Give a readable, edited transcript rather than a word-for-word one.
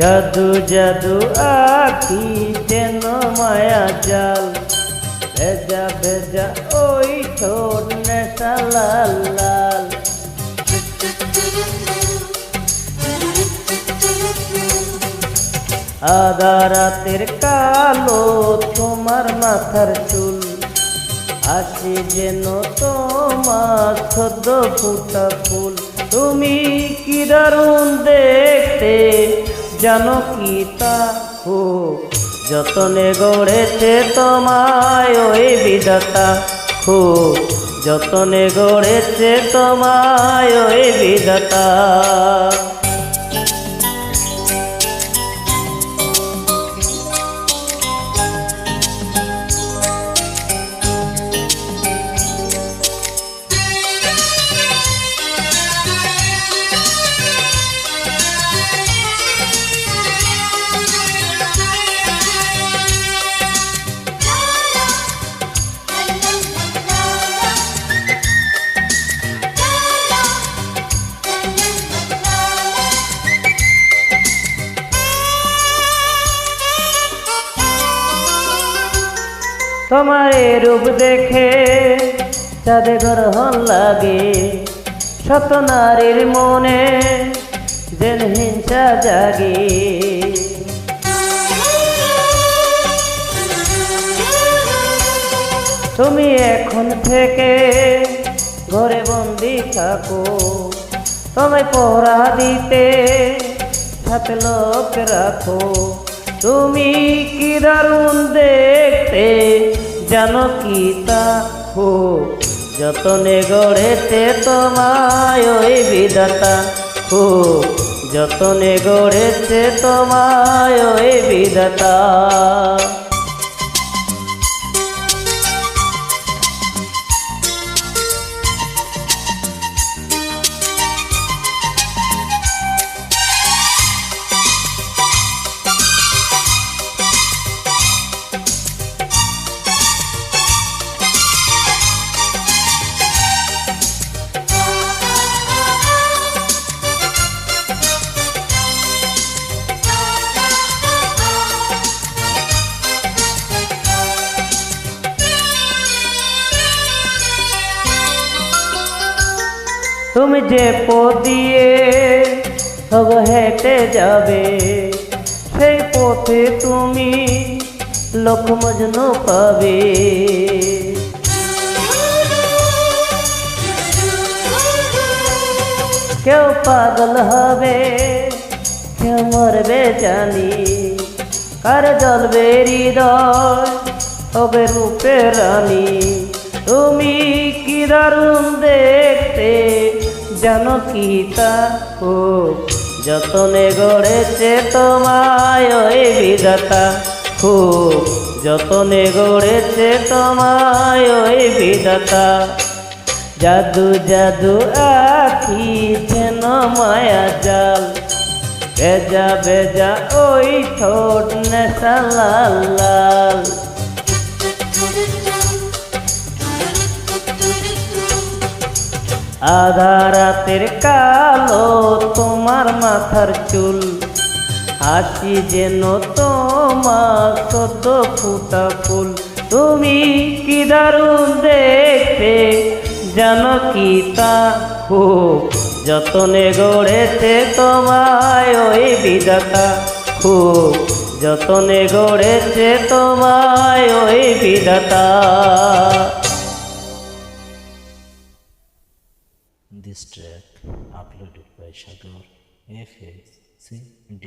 জাদু জাদু আঁকি যেন মায়া জাল, ভেজা ভেজা ওই ঠোঁট নেশা লাল লাল। আধা রাতের কালো তোমার মাথার চুল, হাসি যেন তোমার সদ্য ফুটা ফুল। তুমি কি দারুণ দেখতে জানো কি তা, ও যতনে গড়েছে তোমায় ওই বিধাতা, ও যতনে গড়েছে তোমায় ওই বিধাতা। তোমার রূপ দেখে চাঁদে গ্রহণ লাগে, শত নারীর মনে যেন হিংসা জাগে। তুমি এখন থেকে ঘরে বন্দি থাকো, তোমায় পহরা দিতে সাথে লোক রাখো। তুমি কি দারুণ দেখতে জানো কি তা, হো যতনে গড়েছে তোমায় ওই বিধাতা, হো যতনে গড়েছে তোমায় ওই বিধাতা। তুমি যে পথ দিয়ে সব হেঁটে যাবে, সেই পথে তুমি লোক মজনু পাবে। কেউ পাগল হবে, কেউ মরবে জানি, কার জ্বলবে হৃদয় হবে রূপে রানী। তুমি কি দারুণ দেখতে জানো কি তা, ও যতনে গড়েছে তোমায় ওই বিধাতা, ও যতনে গড়েছে তোমায় ওই বিধাতা। জাদু জাদু আঁকি যেন মায়া জাল, ভেজা ভেজা ওই ঠোঁট নেশা লাল লাল। আধা রাতের কালো তোমার মাথার চুল, হাসি যেন তোমার সদ্য ফুটা ফুল। তুমি কি দারুণ দেখতে জানো কি তা, হো যতনে গড়েছে তোমায় ওই বিধাতা, হো যতনে গড়েছে তোমায় ওই বিধাতা। This track uploaded by Sagar FACD.